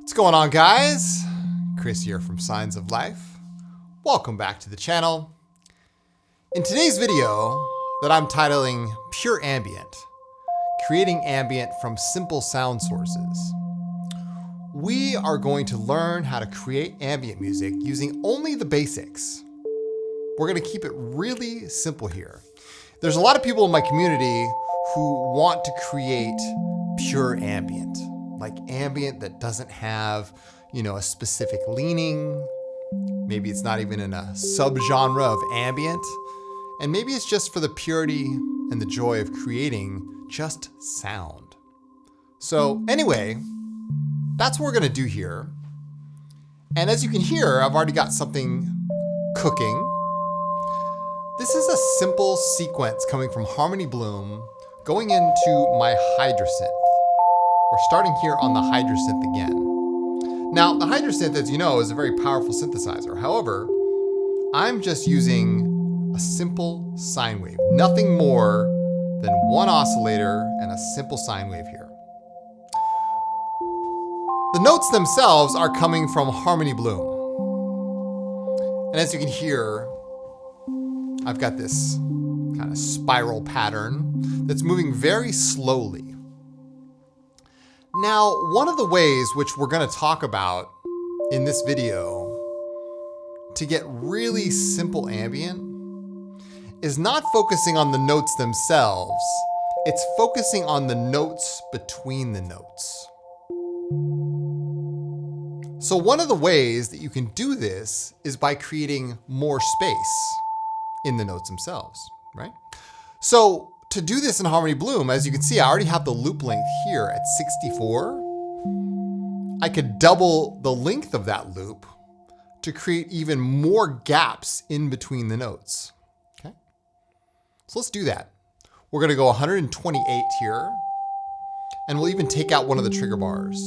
What's going on, guys? Chris here from Signs of Life. Welcome back to the channel. In today's video that I'm titling Pure Ambient, creating ambient from simple sound sources, we are going to learn how to create ambient music using only the basics. We're going to keep it really simple here. There's a lot of people in my community who want to create pure ambient, like ambient that doesn't have, a specific leaning. Maybe it's not even in a subgenre of ambient. And maybe it's just for the purity and the joy of creating just sound. So anyway, that's what we're gonna do here. And as you can hear, I've already got something cooking. This is a simple sequence coming from Harmony Bloom going into my Hydrosynth. We're starting here on the Hydrosynth again. Now, the Hydrosynth, as you know, is a very powerful synthesizer. However, I'm just using a simple sine wave, nothing more than one oscillator and a simple sine wave here. The notes themselves are coming from Harmony Bloom. And as you can hear, I've got this kind of spiral pattern that's moving very slowly. Now, one of the ways which we're going to talk about in this video to get really simple ambient is not focusing on the notes themselves, it's focusing on the notes between the notes. So one of the ways that you can do this is by creating more space in the notes themselves, right? So to do this in Harmony Bloom, as you can see, I already have the loop length here at 64. I could double the length of that loop to create even more gaps in between the notes, okay? So let's do that. We're gonna go 128 here, and we'll even take out one of the trigger bars.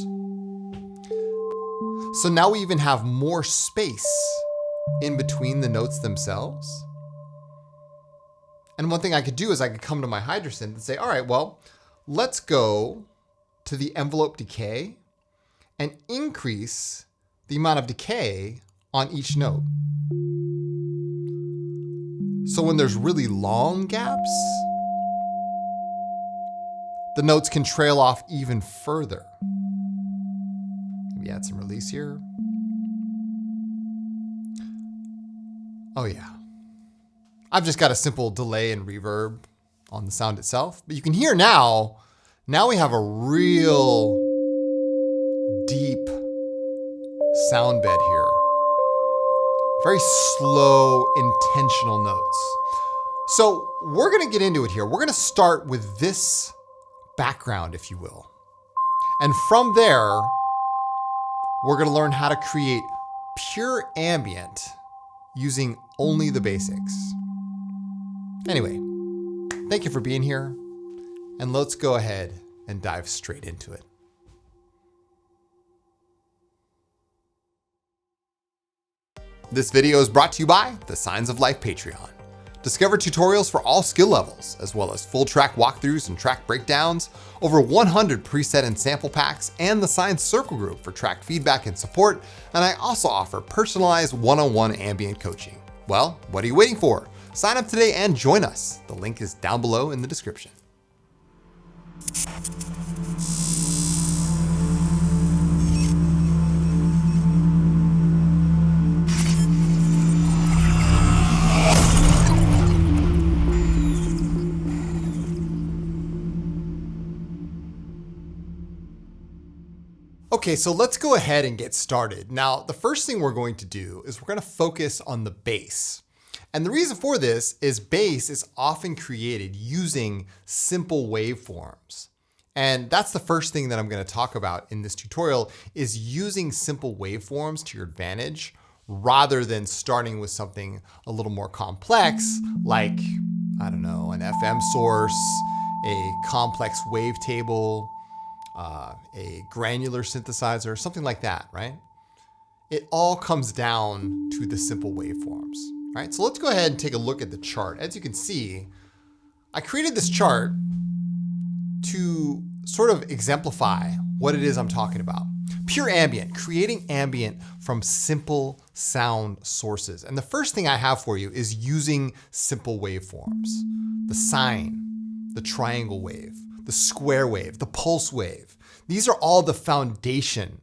So now we even have more space in between the notes themselves. And one thing I could do is I could come to my Hydrosynth and say, all right, well, let's go to the envelope decay and increase the amount of decay on each note. So when there's really long gaps, the notes can trail off even further. Maybe add some release here. Oh yeah. I've just got a simple delay and reverb on the sound itself, but you can hear now we have a real deep sound bed here. Very slow, intentional notes. So we're gonna get into it here. We're gonna start with this background, if you will. And from there, we're gonna learn how to create pure ambient using only the basics. Anyway, thank you for being here, and let's go ahead and dive straight into it. This video is brought to you by the Signs of Life Patreon. Discover tutorials for all skill levels, as well as full track walkthroughs and track breakdowns, over 100 preset and sample packs, and the Signs Circle Group for track feedback and support, and I also offer personalized one-on-one ambient coaching. Well, what are you waiting for? Sign up today and join us. The link is down below in the description. Okay, so let's go ahead and get started. Now, the first thing we're going to do is we're going to focus on the bass. And the reason for this is bass is often created using simple waveforms. And that's the first thing that I'm going to talk about in this tutorial is using simple waveforms to your advantage rather than starting with something a little more complex like, I don't know, an FM source, a complex wavetable, a granular synthesizer, something like that, right? It all comes down to the simple waveforms. All right, so let's go ahead and take a look at the chart. As you can see, I created this chart to sort of exemplify what it is I'm talking about. Pure ambient, creating ambient from simple sound sources. And the first thing I have for you is using simple waveforms. The sine, the triangle wave, the square wave, the pulse wave. These are all the foundation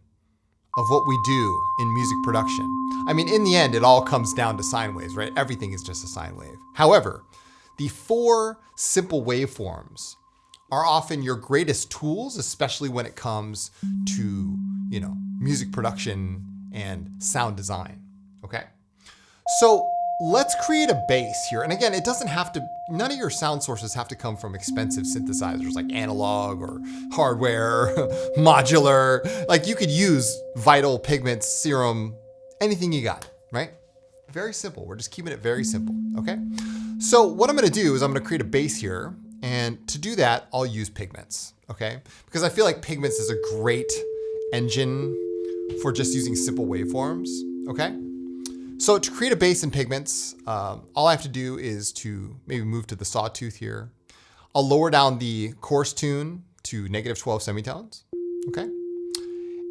of what we do in music production. I mean, in the end, it all comes down to sine waves, right? Everything is just a sine wave. However, the 4 simple waveforms are often your greatest tools, especially when it comes to, music production and sound design, okay? So let's create a bass here. And again, it doesn't have to, none of your sound sources have to come from expensive synthesizers like analog or hardware, modular. Like you could use Vital, Pigments, Serum, anything you got, right? Very simple. We're just keeping it very simple, okay? So what I'm gonna do is I'm gonna create a bass here. And to do that, I'll use Pigments, okay? Because I feel like Pigments is a great engine for just using simple waveforms, okay? So to create a bass in Pigments, all I have to do is to maybe move to the sawtooth here. I'll lower down the coarse tune to -12 semitones, okay?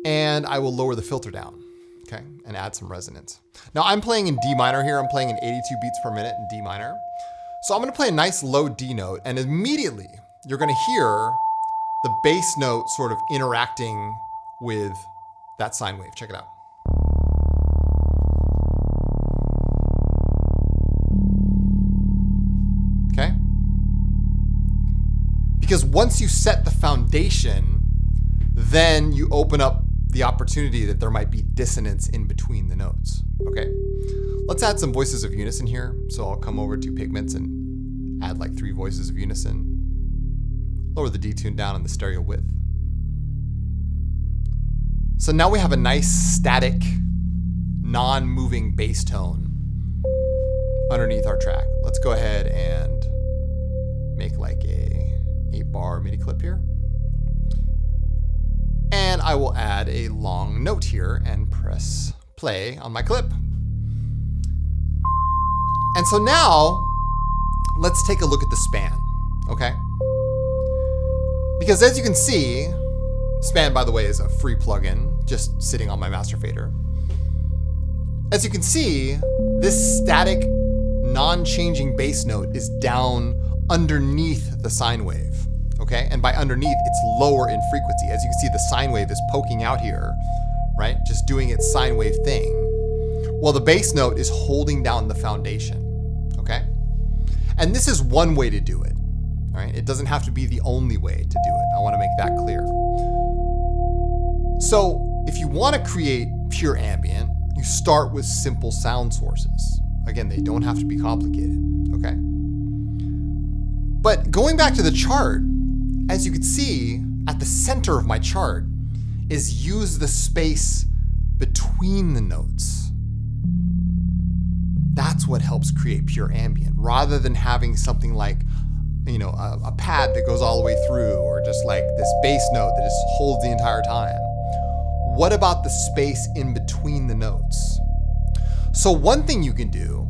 And I will lower the filter down, okay? And add some resonance. Now I'm playing in D minor here. I'm playing in 82 beats per minute in D minor. So I'm gonna play a nice low D note, and immediately you're gonna hear the bass note sort of interacting with that sine wave. Check it out. Okay? Because once you set the foundation, then you open up the opportunity that there might be dissonance in between the notes, okay? Let's add some voices of unison here. So I'll come over to Pigments and add like 3 voices of unison. Lower the detune down on the stereo width. So now we have a nice static, non-moving bass tone underneath our track. Let's go ahead and make like a 8-bar MIDI clip here. And I will add a long note here and press play on my clip. And so now, let's take a look at the span, okay? Because as you can see, Span, by the way, is a free plugin just sitting on my master fader. As you can see, this static, non-changing bass note is down underneath the sine wave, okay? And by underneath, it's lower in frequency. As you can see, the sine wave is poking out here, right? Just doing its sine wave thing, while the bass note is holding down the foundation, okay? And this is one way to do it, all right? It doesn't have to be the only way to do it. I wanna make that clear. So if you wanna create pure ambient, you start with simple sound sources. Again, they don't have to be complicated, okay? But going back to the chart, as you can see, at the center of my chart is use the space between the notes. That's what helps create pure ambient, rather than having something like, a pad that goes all the way through, or just like this bass note that just holds the entire time. What about the space in between the notes? So one thing you can do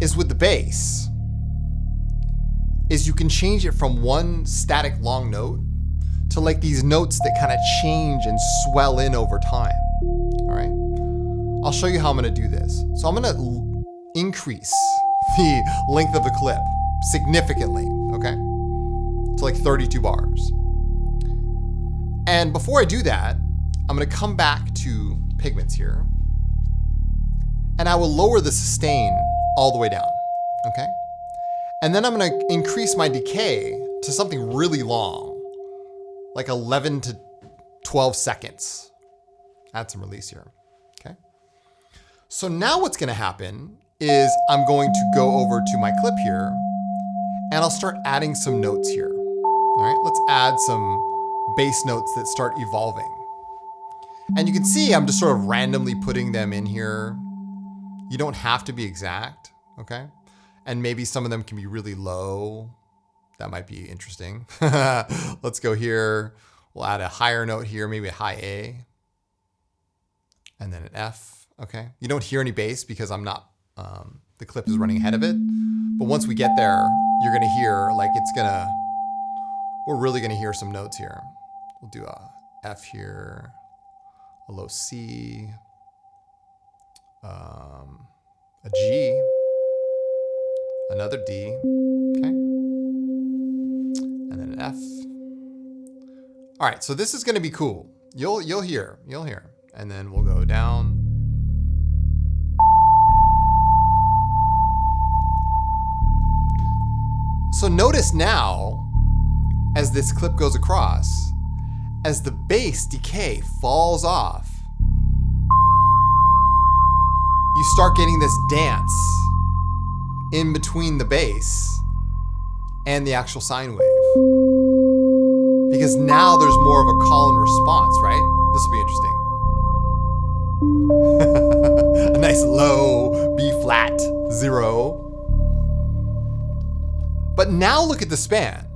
is with the bass, is you can change it from one static long note to like these notes that kind of change and swell in over time, all right? I'll show you how I'm gonna do this. So I'm gonna increase the length of the clip significantly, okay? To like 32 bars. And before I do that, I'm gonna come back to Pigments here, and I will lower the sustain all the way down, okay? And then I'm gonna increase my decay to something really long, like 11 to 12 seconds. Add some release here, okay? So now what's gonna happen is I'm going to go over to my clip here, and I'll start adding some notes here, all right? Let's add some bass notes that start evolving. And you can see I'm just sort of randomly putting them in here. You don't have to be exact, okay? And maybe some of them can be really low. That might be interesting. Let's go here. We'll add a higher note here, maybe a high A. And then an F, okay? You don't hear any bass because I'm not, the clip is running ahead of it. But once we get there, you're gonna hear, like we're really gonna hear some notes here. We'll do a F here, a low C, a G, another D, okay, and then an F. All right, so this is going to be cool. You'll hear, and then we'll go down. So notice now, as this clip goes across, as the bass decay falls off, you start getting this dance in between the bass and the actual sine wave. Because now there's more of a call and response, right? This will be interesting. A nice low B flat 0. But now look at the span.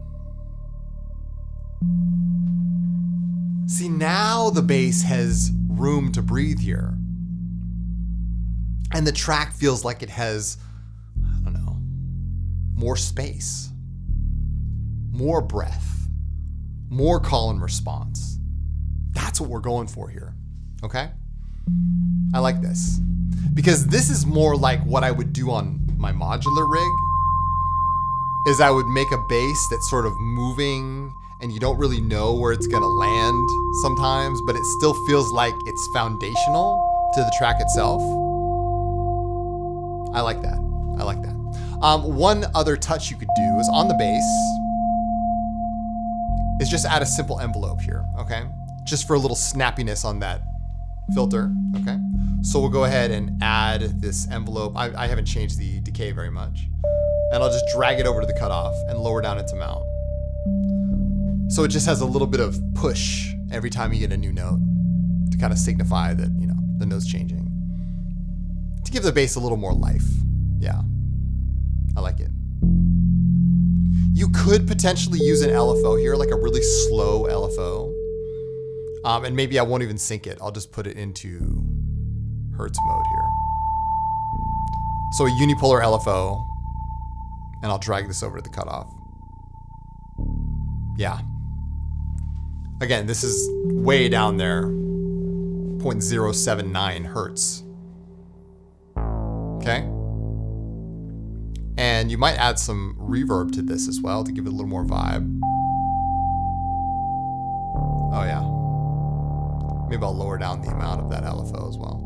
See, now the bass has room to breathe here. And the track feels like it has, I don't know, more space, more breath, more call and response. That's what we're going for here, okay? I like this. Because this is more like what I would do on my modular rig, is I would make a bass that's sort of moving and you don't really know where it's gonna land sometimes, but it still feels like it's foundational to the track itself. I like that. I like that. One other touch you could do is on the bass, is just add a simple envelope here, okay? Just for a little snappiness on that filter, okay? So we'll go ahead and add this envelope. I haven't changed the decay very much. And I'll just drag it over to the cutoff and lower down its amount. So it just has a little bit of push every time you get a new note to kind of signify that, you know, the note's changing. To give the bass a little more life. Yeah, I like it. You could potentially use an LFO here, like a really slow LFO. And maybe I won't even sync it. I'll just put it into Hertz mode here. So a unipolar LFO, and I'll drag this over to the cutoff. Yeah. Again, this is way down there, 0.079 Hertz. Okay. And you might add some reverb to this as well to give it a little more vibe. Oh yeah. Maybe I'll lower down the amount of that LFO as well.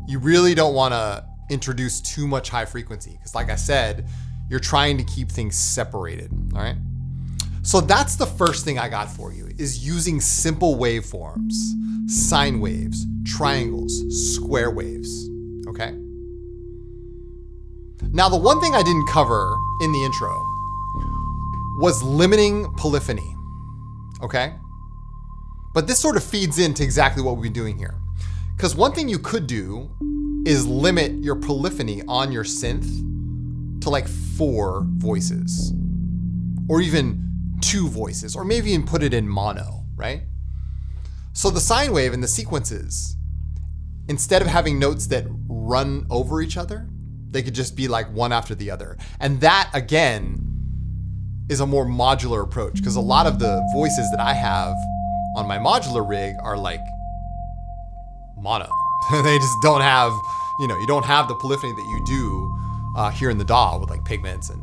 You really don't want to introduce too much high frequency because, like I said, you're trying to keep things separated, all right? So that's the first thing I got for you, is using simple waveforms, sine waves, triangles, square waves, okay? Now, the one thing I didn't cover in the intro was limiting polyphony, okay? But this sort of feeds into exactly what we've been doing here. Because one thing you could do is limit your polyphony on your synth to like 4 voices, or even 2 voices, or maybe even put it in mono, right? So the sine wave and the sequences, instead of having notes that run over each other, they could just be like one after the other. And that, again, is a more modular approach, because a lot of the voices that I have on my modular rig are like mono. They just don't have, you know, you don't have the polyphony that you do here in the DAW with like pigments and,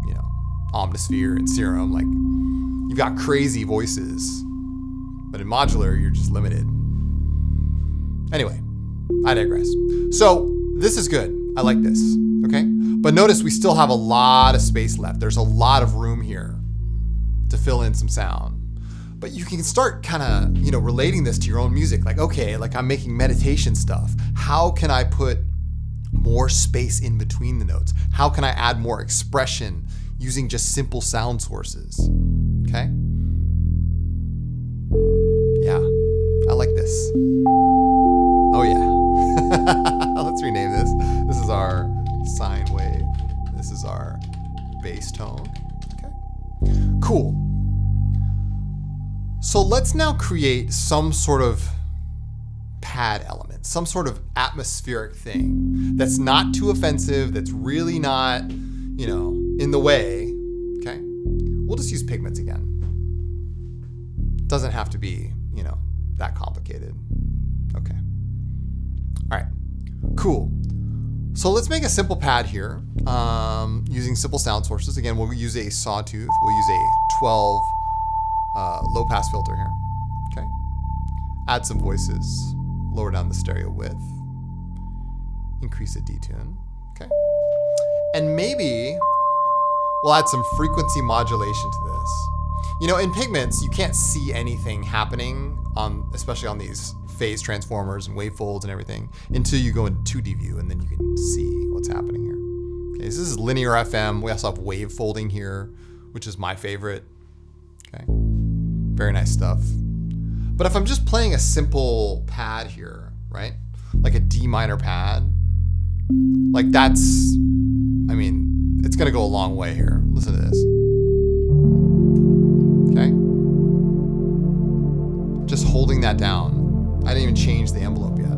you know, omnisphere and serum. Like, you've got crazy voices, but in modular, you're just limited. Anyway, I digress. So this is good. I like this, okay? But notice we still have a lot of space left. There's a lot of room here to fill in some sound. But you can start kind of, you know, relating this to your own music. Like, okay, like I'm making meditation stuff. How can I put more space in between the notes? How can I add more expression using just simple sound sources? Okay? Yeah, I like this. Oh yeah. Let's rename this. This is our sine wave. This is our bass tone. Okay. Cool. So let's now create some sort of pad element, some sort of atmospheric thing that's not too offensive, that's really not, you know, in the way. Okay. We'll just use pigments again. Doesn't have to be, you know, that complicated. Okay. All right, cool. So let's make a simple pad here using simple sound sources. Again, we'll use a sawtooth. We'll use a 12 low pass filter here. Okay. Add some voices, lower down the stereo width, increase the detune. Okay. And maybe we'll add some frequency modulation to this. You know, in pigments, you can't see anything happening especially on these phase transformers and wavefolds and everything until you go into 2D view, and then you can see what's happening here. Okay, so this is linear FM. We also have wave folding here, which is my favorite. Okay, very nice stuff. But if I'm just playing a simple pad here, right? Like a D minor pad, like that's, I mean, it's gonna go a long way here. Listen to this. Okay. Just holding that down. I didn't even change the envelope yet.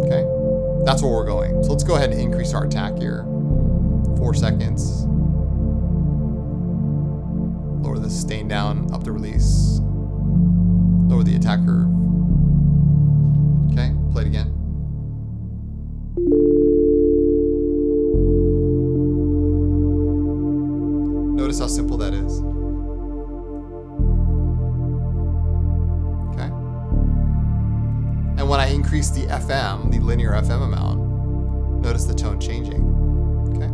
Okay. That's where we're going. So let's go ahead and increase our attack here. 4 seconds. Lower the sustain down, up the release. Lower the attack curve. Okay, play it again. Notice how simple that is. Okay. And when I increase the FM, the linear FM amount, notice the tone changing. Okay.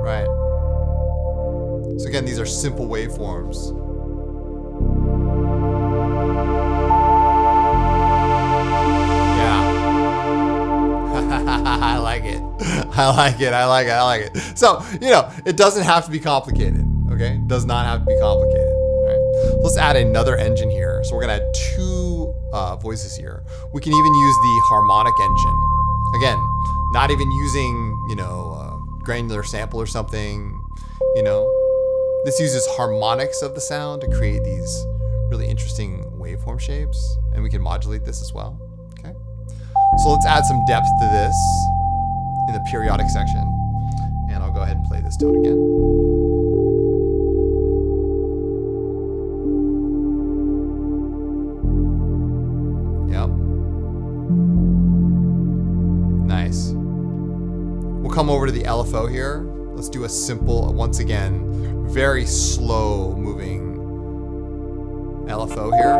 Right. So again, these are simple waveforms. I like it. I like it. I like it. I like it. So, you know, it doesn't have to be complicated. Okay? It does not have to be complicated. All right? Let's add another engine here. So we're going to add 2 voices here. We can even use the harmonic engine. Again, not even using, you know, granular sample or something. You know, this uses harmonics of the sound to create these really interesting waveform shapes. And we can modulate this as well. Okay? So let's add some depth to this in the periodic section. And I'll go ahead and play this tone again. Yep. Nice. We'll come over to the LFO here. Let's do a simple, once again, very slow moving LFO here.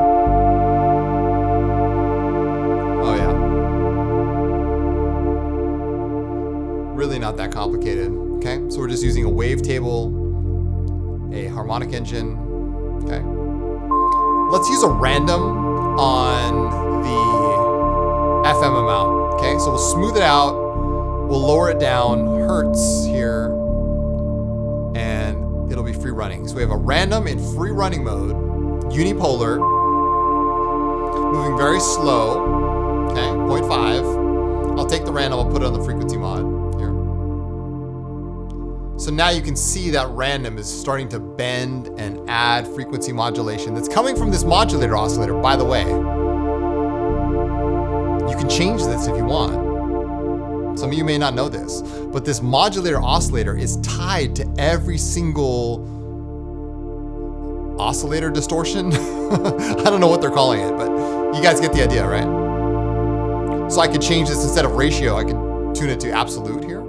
Oh yeah. Really not that complicated. Okay, so we're just using a wavetable, a harmonic engine. Okay. Let's use a random on the FM amount. Okay, so we'll smooth it out. We'll lower it down, hertz here, and it'll be free running. So we have a random in free running mode, unipolar, moving very slow. Okay, 0.5. I'll take the random, I'll put it on the frequency mod here. So now you can see that random is starting to bend and add frequency modulation that's coming from this modulator oscillator, by the way. You can change this if you want. Some of you may not know this, but this modulator oscillator is tied to every single oscillator distortion. I don't know what they're calling it, but you guys get the idea, right? So I could change this instead of ratio, I could tune it to absolute here.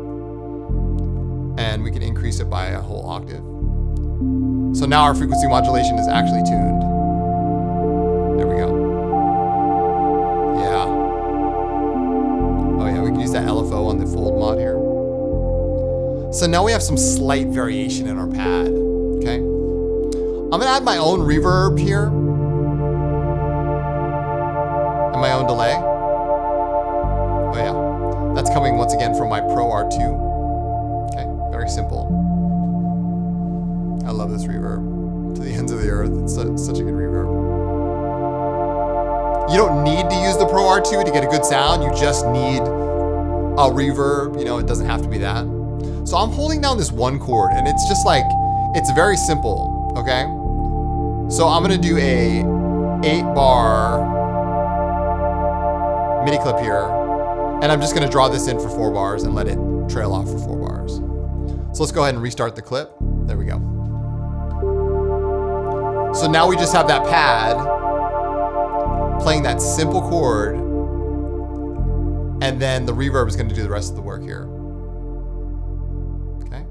And we can increase it by a whole octave. So now our frequency modulation is actually tuned. There we go. Yeah. Oh yeah, we can use that LFO on the fold mod here. So now we have some slight variation in our pad, okay? I'm gonna add my own reverb here. And my own delay. Oh yeah, that's coming once again from my Pro R2. Okay, very simple. I love this reverb. To the ends of the earth, it's such a good reverb. You don't need to use the Pro R2 to get a good sound, you just need a reverb, you know, it doesn't have to be that. So I'm holding down this 1 chord and it's just like, it's very simple, okay? So I'm gonna do a 8-bar MIDI clip here, and I'm just gonna draw this in for 4 bars and let it trail off for 4 bars. So let's go ahead and restart the clip. There we go. So now we just have that pad playing that simple chord, and then the reverb is going to do the rest of the work here. Okay.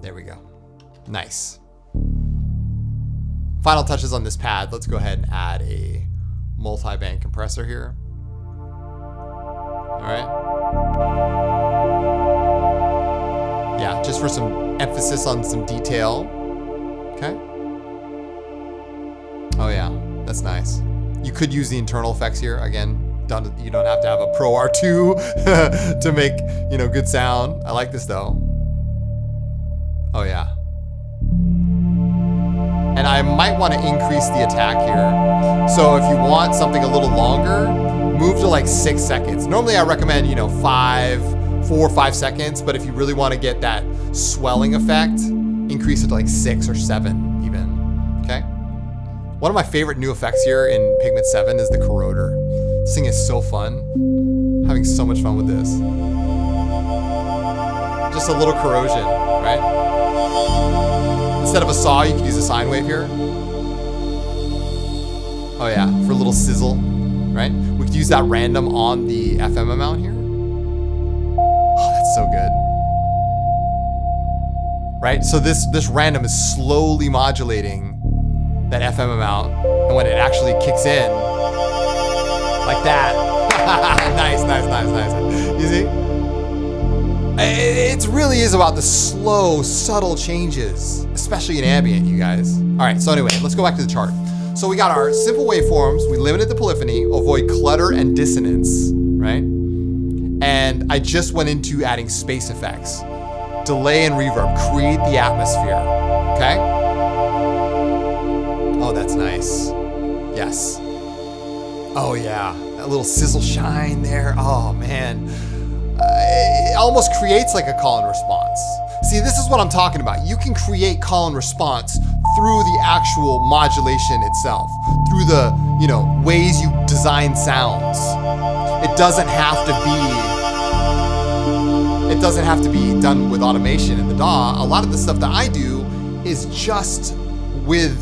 There we go. Nice. Final touches on this pad. Let's go ahead and add a multi-band compressor here. All right. Yeah, just for some emphasis on some detail. Okay. Oh yeah, that's nice. You could use the internal effects here. Again, you don't have to have a Pro R2 to make, you know, good sound. I like this though. Oh yeah. And I might want to increase the attack here. So if you want something a little longer, move to like 6 seconds. Normally I recommend, you know, 4 or 5 seconds, but if you really want to get that swelling effect, increase it to like 6 or 7 even, okay? One of my favorite new effects here in Pigment 7 is the corroder. This thing is so fun. Having so much fun with this. Just a little corrosion, right? Instead of a saw, you could use a sine wave here. Oh yeah, for a little sizzle, right? We could use that random on the FM amount here. Oh, that's so good. Right, so this random is slowly modulating that FM amount, and when it actually kicks in, like that. Nice. You see? It really is about the slow, subtle changes, especially in ambient, you guys. All right, so anyway, let's go back to the chart. So we got our simple waveforms, we limited the polyphony, avoid clutter and dissonance, right? And I just went into adding space effects, delay and reverb, create the atmosphere, okay? Oh, that's nice. Yes. Oh yeah, that little sizzle shine there. Oh man. It almost creates like a call and response. See, this is what I'm talking about. You can create call and response through the actual modulation itself, through the, you know, ways you design sounds. It doesn't have to be done with automation in the DAW. A lot of the stuff that I do is just with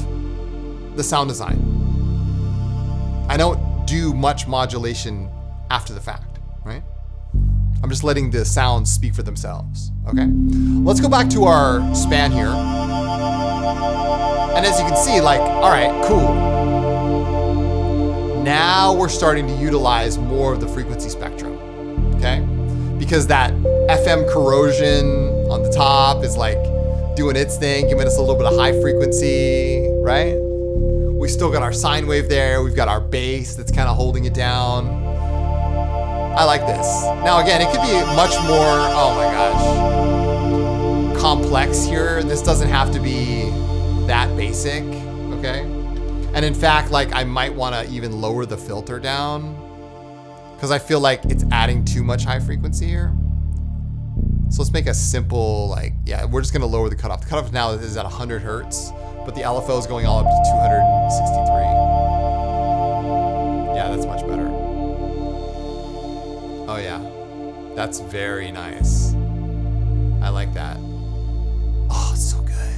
the sound design. I don't do much modulation after the fact, right? I'm just letting the sounds speak for themselves, okay? Let's go back to our span here. And as you can see, like, all right, cool. Now we're starting to utilize more of the frequency spectrum, okay? Because that FM corrosion on the top is like doing its thing, giving us a little bit of high frequency, right? We still got our sine wave there. We've got our bass that's kind of holding it down. I like this. Now again, it could be much more, oh my gosh, complex here. This doesn't have to be that basic, okay? And in fact, like I might want to even lower the filter down because I feel like it's adding too much high frequency here. So let's make a simple, like, yeah, we're just gonna lower the cutoff. The cutoff now is at 100 Hertz, but the LFO is going all up to 263. Yeah, that's much better. Oh yeah, that's very nice. I like that. Oh, it's so good.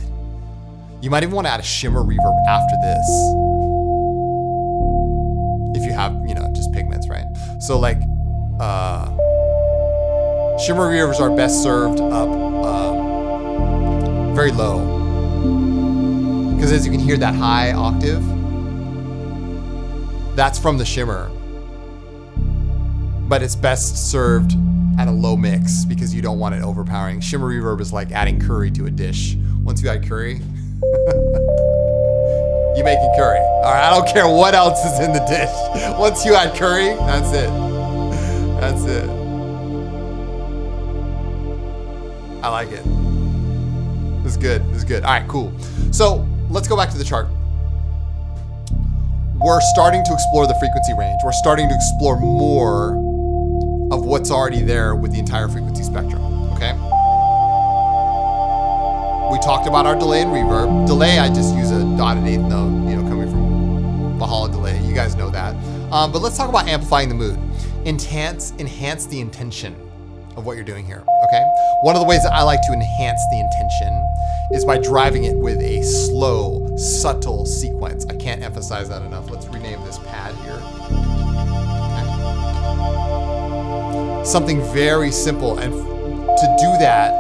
You might even want to add a shimmer reverb after this. If you have, you know, just pigments, right? So like, shimmer reverbs are best served up very low. Because as you can hear that high octave, that's from the shimmer. But it's best served at a low mix because you don't want it overpowering. Shimmer reverb is like adding curry to a dish. Once you add curry, you're making curry. All right, I don't care what else is in the dish. Once you add curry, that's it. That's it. I like it. This is good. This is good. All right, cool. So let's go back to the chart. We're starting to explore the frequency range. We're starting to explore more of what's already there with the entire frequency spectrum, okay? We talked about our delay and reverb. Delay, I just use a dotted eighth note, you know, coming from Valhalla delay. You guys know that. But let's talk about amplifying the mood. Enhance the intention of what you're doing here, okay? One of the ways that I like to enhance the intention is by driving it with a slow, subtle sequence. I can't emphasize that enough. Let's rename this pad here. Okay. Something very simple, and to do that,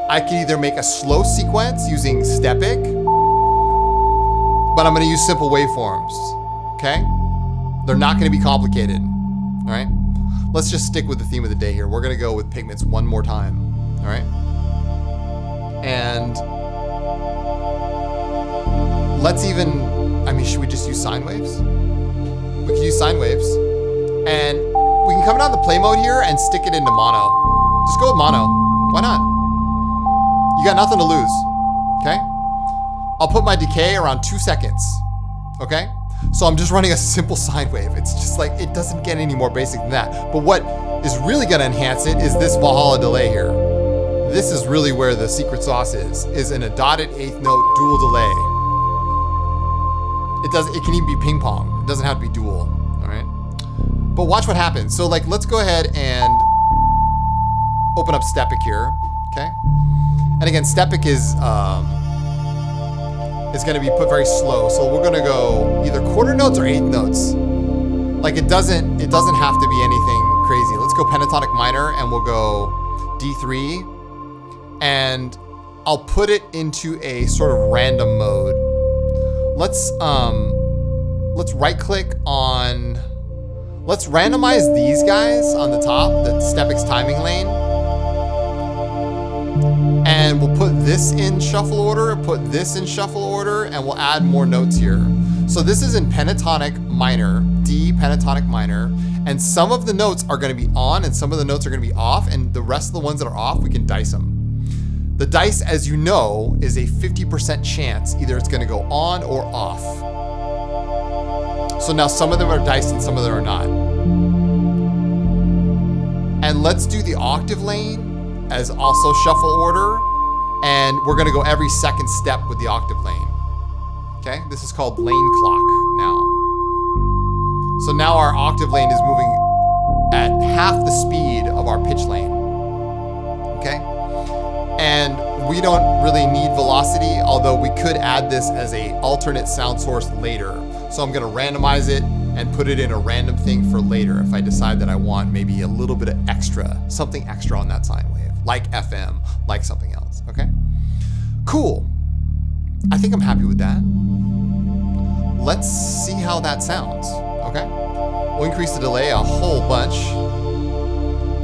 I can either make a slow sequence using Stepic, but I'm gonna use simple waveforms, okay? They're not gonna be complicated, all right? Let's just stick with the theme of the day here. We're gonna go with pigments one more time, all right? And let's even, I mean, should we just use sine waves? We could use sine waves, and we can come down the play mode here and stick it into mono. Just go with mono, why not? You got nothing to lose, okay? I'll put my decay around 2 seconds, okay? So I'm just running a simple sine wave. It's just like, it doesn't get any more basic than that. But what is really gonna enhance it is this Valhalla delay here. This is really where the secret sauce is in a dotted eighth note dual delay. It can even be ping pong. It doesn't have to be dual, all right? But watch what happens. So like, let's go ahead and open up Stepic here, okay? And again, Stepic is gonna be put very slow. So we're gonna go either quarter notes or eighth notes. Like it doesn't have to be anything crazy. Let's go pentatonic minor and we'll go D3. And I'll put it into a sort of random mode. Let's right click on, let's randomize these guys on the top, the Stepic's timing lane. And we'll put this in shuffle order, put this in shuffle order, and we'll add more notes here. So this is in pentatonic minor, D pentatonic minor, and some of the notes are gonna be on and some of the notes are gonna be off, and the rest of the ones that are off, we can dice them. The dice, as you know, is a 50% chance. Either it's gonna go on or off. So now some of them are diced and some of them are not. And let's do the octave lane as also shuffle order. And we're gonna go every second step with the octave lane. Okay, this is called lane clock now. So now our octave lane is moving at half the speed of our pitch lane, okay? And we don't really need velocity, although we could add this as a alternate sound source later. So I'm gonna randomize it and put it in a random thing for later if I decide that I want maybe a little bit of extra, something extra on that sine wave, like FM, like something else, okay? Cool, I think I'm happy with that. Let's see how that sounds, okay? We'll increase the delay a whole bunch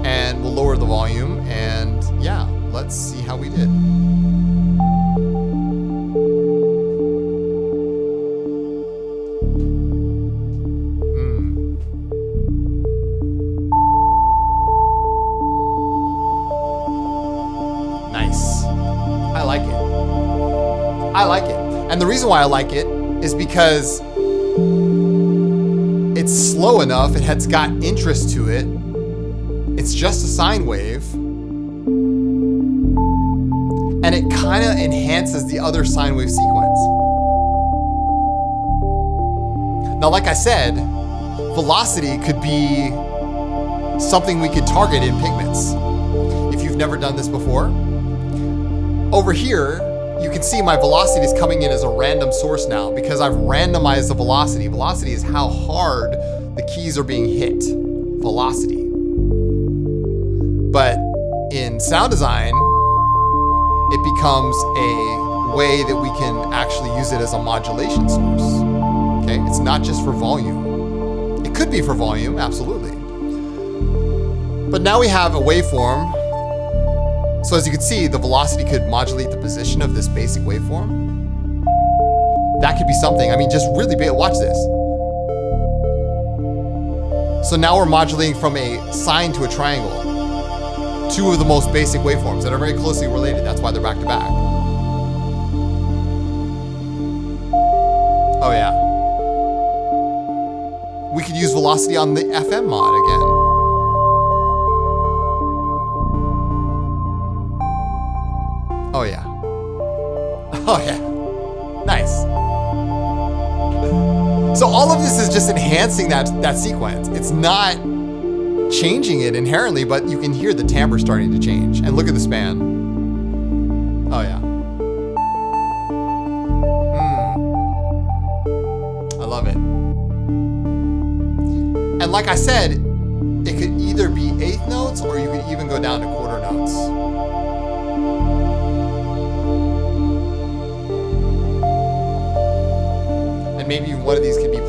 and we'll lower the volume, and yeah, let's see how we did. Nice. I like it. I like it. And the reason why I like it is because it's slow enough, it has got interest to it. It's just a sine wave. And it kind of enhances the other sine wave sequence. Now, like I said, velocity could be something we could target in pigments. If you've never done this before, over here, you can see my velocity is coming in as a random source now because I've randomized the velocity. Velocity is how hard the keys are being hit, velocity. But in sound design, it becomes a way that we can actually use it as a modulation source, okay? It's not just for volume. It could be for volume, absolutely. But now we have a waveform. So as you can see, the velocity could modulate the position of this basic waveform. That could be something. I mean, just really big. Watch this. So now we're modulating from a sine to a triangle. Two of the most basic waveforms that are very closely related. That's why they're back to back. Oh yeah. We could use velocity on the FM mod again. Oh yeah. Oh yeah. Nice. So all of this is just enhancing that sequence. It's not changing it inherently, but you can hear the timbre starting to change. And look at the span. Oh yeah. I love it. And like I said, it could either be eighth notes or you could even go down to quarter notes. And maybe one of these could be +2.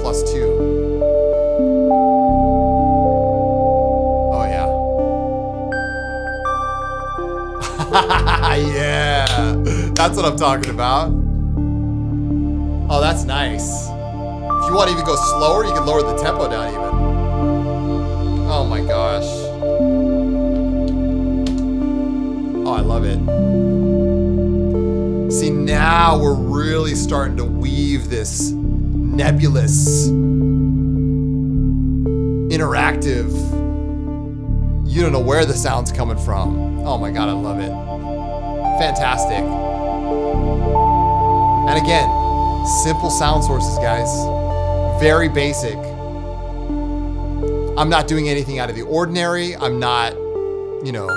Oh yeah. Yeah, that's what I'm talking about. Oh, that's nice. If you want to even go slower, you can lower the tempo down even. Oh my gosh. Oh, I love it. See, now we're really starting to weave this nebulous, interactive, you don't know where the sound's coming from. Oh my God, I love it. Fantastic. And again, simple sound sources, guys. Very basic. I'm not doing anything out of the ordinary. I'm not, you know,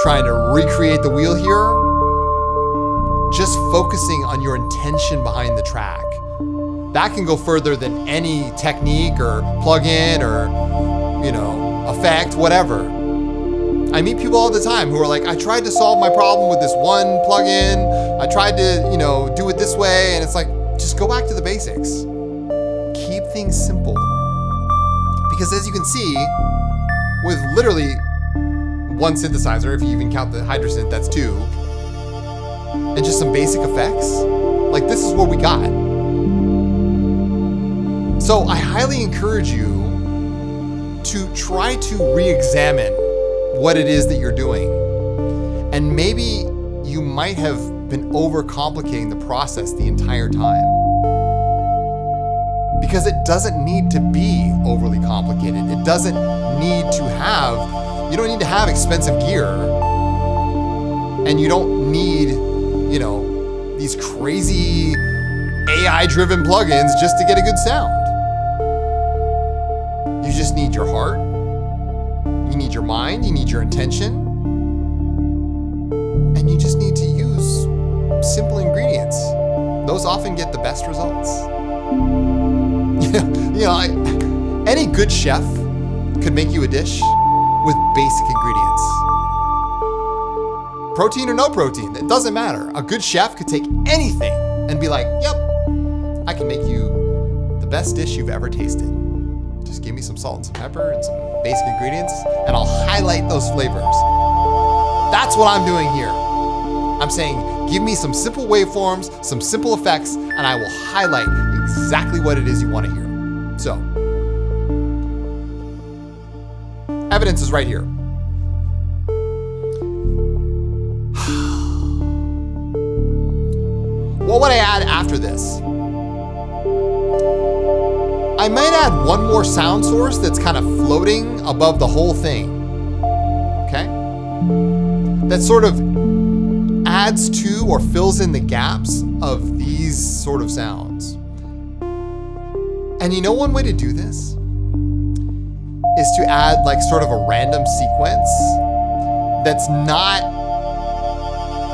trying to recreate the wheel here. Just focusing on your intention behind the track. That can go further than any technique or plugin or, you know, effect, whatever. I meet people all the time who are like, I tried to solve my problem with this one plugin. I tried to, you know, do it this way. And it's like, just go back to the basics. Keep things simple. Because as you can see, with literally one synthesizer, if you even count the Hydrasynth, that's 2, and just some basic effects, like this is what we got. So I highly encourage you to try to re-examine what it is that you're doing. And maybe you might have been overcomplicating the process the entire time. Because it doesn't need to be overly complicated. It doesn't need to have, you don't need to have expensive gear. And you don't need, you know, these crazy AI-driven plugins just to get a good sound. You just need your heart. You need your mind. You need your intention. And you just need to use simple ingredients. Those often get the best results. You know, any good chef could make you a dish with basic ingredients. Protein or no protein, it doesn't matter. A good chef could take anything and be like, yep, I can make you the best dish you've ever tasted. Just give me some salt and some pepper and some basic ingredients, and I'll highlight those flavors. That's what I'm doing here. I'm saying, give me some simple waveforms, some simple effects, and I will highlight exactly what it is you want to hear. So, evidence is right here. What would I add after this? I might add one more sound source that's kind of floating above the whole thing. Okay? That sort of adds to or fills in the gaps of these sort of sounds. And you know one way to do this is to add like sort of a random sequence that's not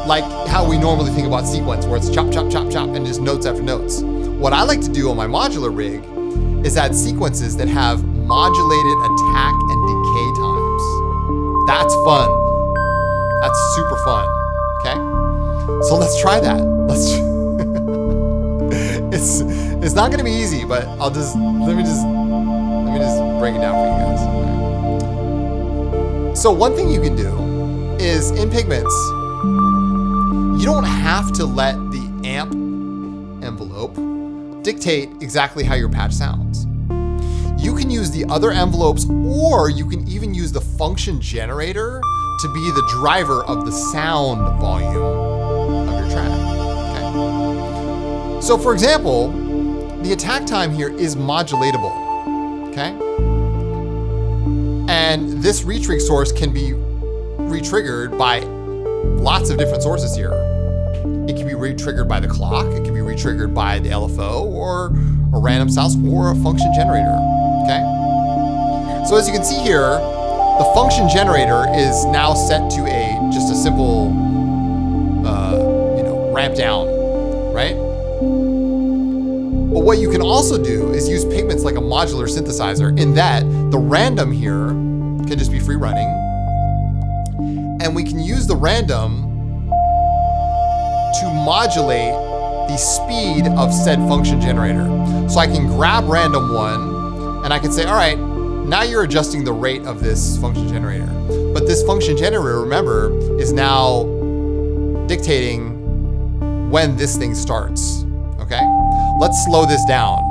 like how we normally think about sequence, where it's chop, chop, chop, chop, and just notes after notes. What I like to do on my modular rig is add sequences that have modulated attack and decay times. That's fun. That's super fun. Okay? So let's try that. It's not gonna be easy, but let me just break it down for you guys. So one thing you can do is in Pigments, you don't have to let the amp envelope dictate exactly how your patch sounds. You can use the other envelopes, or you can even use the function generator to be the driver of the sound volume of your track. Okay? So for example, the attack time here is modulatable. Okay? And this retrig source can be retriggered by lots of different sources here. It can be re-triggered by the clock, it can be re-triggered by the LFO, or a random source, or a function generator, okay? So as you can see here, the function generator is now set to just a simple, ramp down, right? But what you can also do is use pigments like a modular synthesizer, in that the random here can just be free running. And we can use the random to modulate the speed of said function generator. So I can grab random 1 and I can say, all right, now you're adjusting the rate of this function generator. But this function generator, remember, is now dictating when this thing starts, okay? Let's slow this down.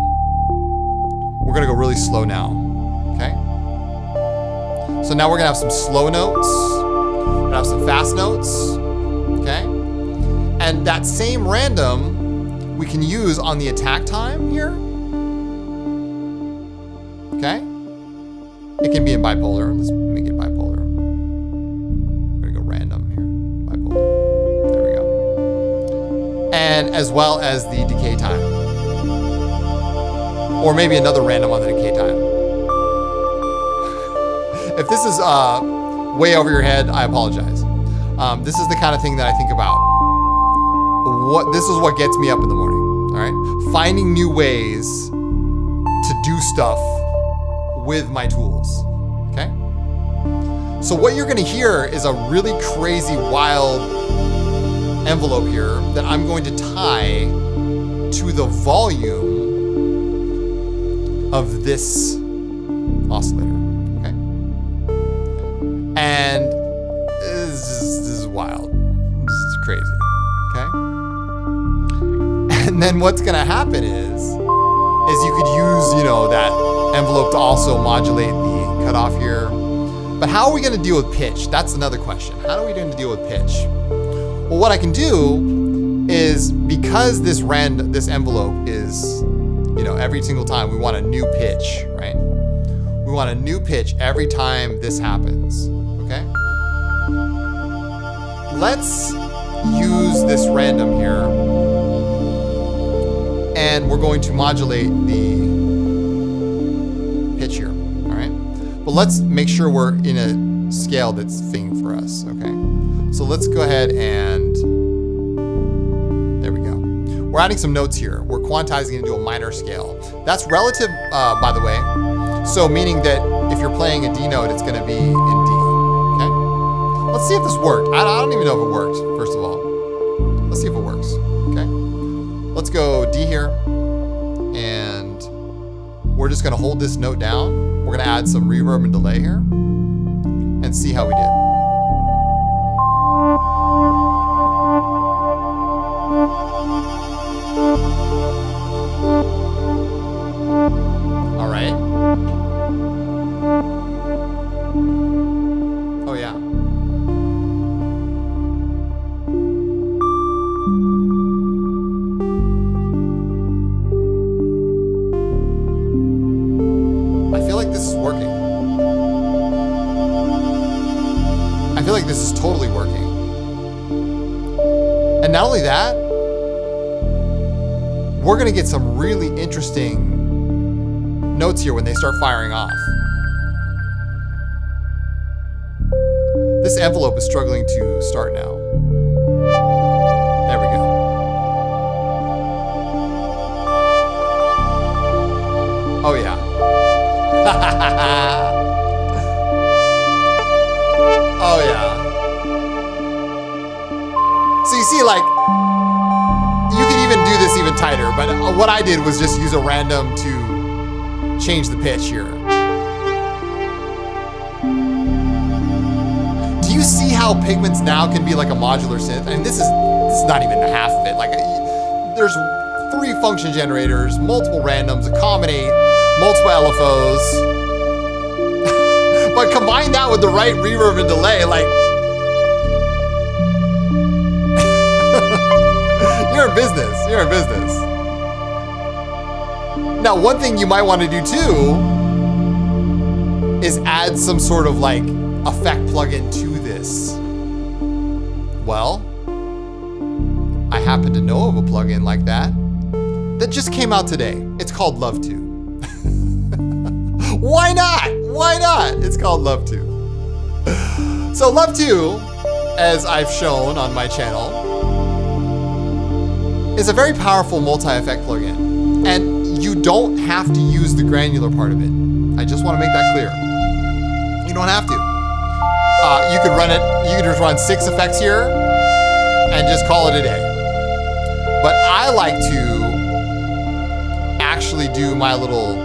We're gonna go really slow now, okay? So now we're gonna have some slow notes, we're gonna have some fast notes, okay? And that same random we can use on the attack time here, okay? It can be in bipolar. Let's make it bipolar. We're gonna go random here, bipolar. There we go. And as well as the decay time. Or maybe another random on the decay time. If this is way over your head, I apologize. This is the kind of thing that I think about. This is what gets me up in the morning, all right? Finding new ways to do stuff with my tools, okay? So what you're gonna hear is a really crazy, wild envelope here that I'm going to tie to the volume of this oscillator, okay? And this is wild. This is crazy, okay? And then what's gonna happen is you could use, that envelope to also modulate the cutoff here. But how are we gonna deal with pitch? That's another question. How are we going to deal with pitch? Well, what I can do is, because this envelope is, every single time we want a new pitch, right? We want a new pitch every time this happens, okay? Let's use this random here, and we're going to modulate the pitch here, all right? But let's make sure we're in a scale that's fitting for us, okay? So let's go ahead and, there we go. We're adding some notes here. We're quantizing into a minor scale. That's relative, by the way. So meaning that if you're playing a D note, it's gonna be in D, okay? Let's see if this worked. I don't even know if it worked, first of all. Let's see if it works, okay? Let's go D here, and we're just gonna hold this note down. We're gonna add some reverb and delay here, and see how we did. All right. Oh yeah. I feel like this is working. I feel like this is totally working. And not only that, we're gonna get some really interesting notes here when they start firing off. This envelope is struggling to start now. There we go. Oh yeah. Oh yeah. So you see, like, you can even do this even tighter, but what I did was just use a random to change the pitch here. Do you see how pigments now can be like a modular synth? And this is not even half of it. Like, there's 3 function generators, multiple randoms, a common 8, multiple LFOs. But combine that with the right reverb and delay, like, you're in business. You're in business. Now, one thing you might want to do too is add some sort of like effect plugin to this. Well, I happen to know of a plugin like that just came out today. It's called Love To. Why not? Why not? It's called Love To. So Love 2, as I've shown on my channel, is a very powerful multi-effect plugin. And you don't have to use the granular part of it. I just want to make that clear. You don't have to. You could run it, you could just run 6 effects here and just call it a day. But I like to actually do my little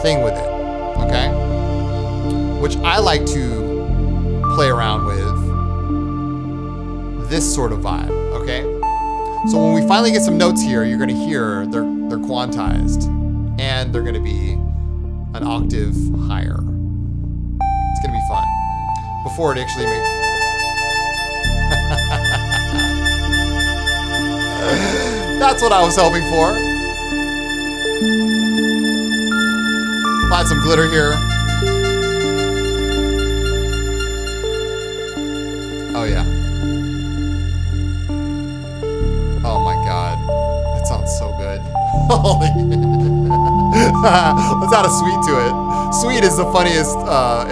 thing with it, okay? Which I like to play around with this sort of vibe, okay? So when we finally get some notes here, you're gonna hear they're quantized and they're gonna be an octave higher. It's gonna be fun. Before it actually makes... That's what I was hoping for. I'll add some glitter here. Oh yeah. Oh my God. That sounds so good. Holy. Let's add a sweet to it. Sweet is the funniest,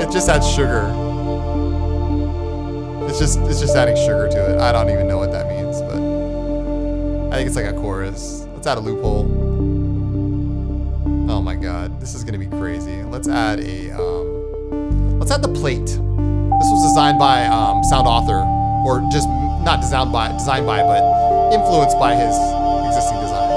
it just adds sugar. It's just adding sugar to it. I don't even know what that means, but I think it's like a chorus. Let's add a loophole. Oh my God, this is gonna be crazy. Let's add the plate. This was designed by Sound Author, or just not designed by, but influenced by his existing design.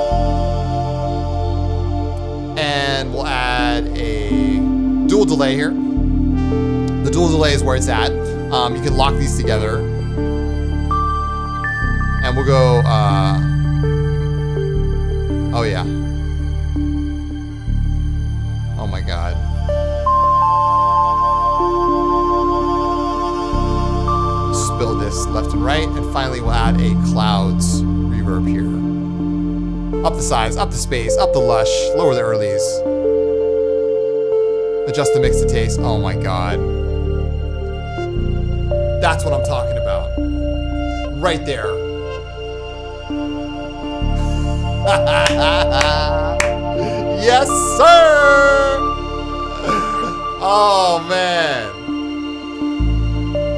And we'll add a dual delay here. The dual delay is where it's at. You can lock these together. And we'll go, oh yeah. Oh my God. Spill this left and right, and finally we'll add a clouds reverb here. Up the size, up the space, up the lush, lower the earlies. Adjust the mix to taste. Oh my God. That's what I'm talking about. Right there. Yes, sir! Oh man.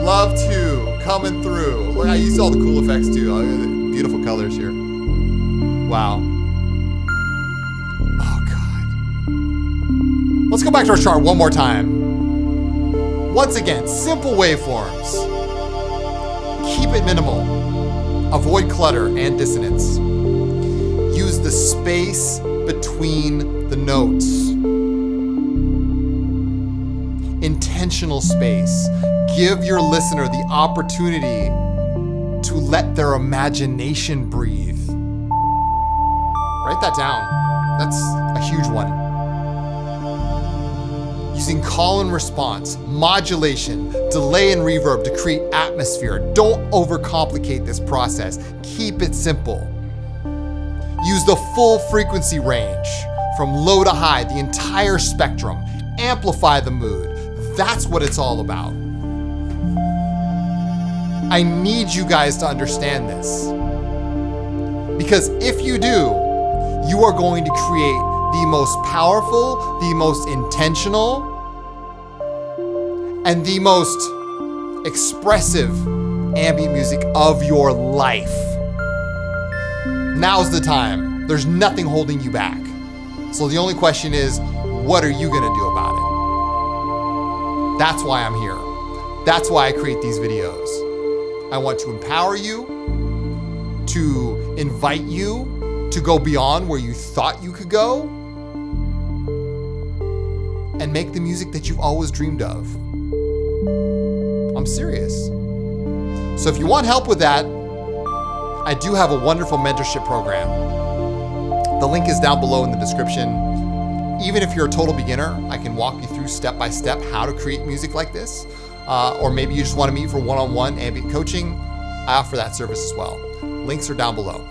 Love 2 coming through. Look, I used all the cool effects too. Beautiful colors here. Wow. Oh God. Let's go back to our chart one more time. Once again, simple waveforms. Keep it minimal. Avoid clutter and dissonance. Use the space between the notes. Intentional space. Give your listener the opportunity to let their imagination breathe. Write that down. That's a huge one. Using call and response, modulation, delay and reverb to create atmosphere. Don't overcomplicate this process. Keep it simple. Use the full frequency range, from low to high, the entire spectrum. Amplify the mood. That's what it's all about. I need you guys to understand this. Because if you do, you are going to create the most powerful, the most intentional, and the most expressive ambient music of your life. Now's the time. There's nothing holding you back. So the only question is, what are you gonna do about it? That's why I'm here. That's why I create these videos. I want to empower you, to invite you to go beyond where you thought you could go, and make the music that you've always dreamed of. I'm serious. So if you want help with that, I do have a wonderful mentorship program. The link is down below in the description. Even if you're a total beginner, I can walk you through step by step how to create music like this. Or maybe you just want to meet for one-on-one ambient coaching. I offer that service as well. Links are down below.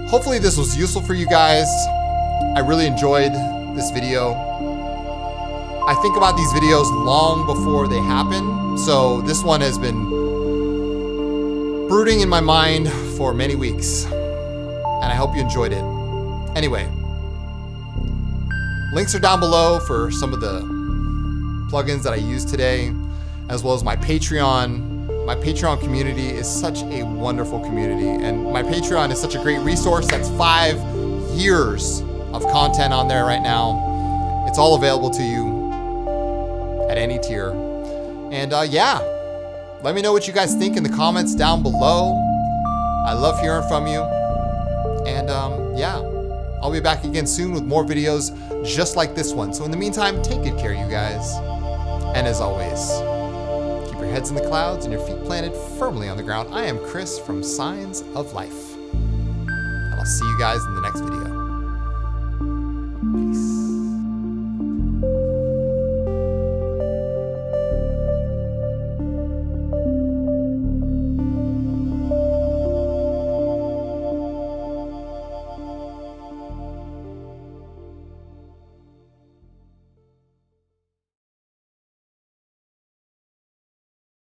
Hopefully this was useful for you guys. I really enjoyed this video. I think about these videos long before they happen, so this one has been brooding in my mind for many weeks, and I hope you enjoyed it. Anyway, links are down below for some of the plugins that I use today, as well as my Patreon. My Patreon community is such a wonderful community, and my Patreon is such a great resource. That's 5 years of content on there right now. It's all available to you at any tier. And yeah, let me know what you guys think in the comments down below. I love hearing from you. And yeah, I'll be back again soon with more videos just like this one. So in the meantime, take good care, you guys. And as always, keep your heads in the clouds and your feet planted firmly on the ground. I am Chris from Signs of Life. And I'll see you guys in the next video. Peace.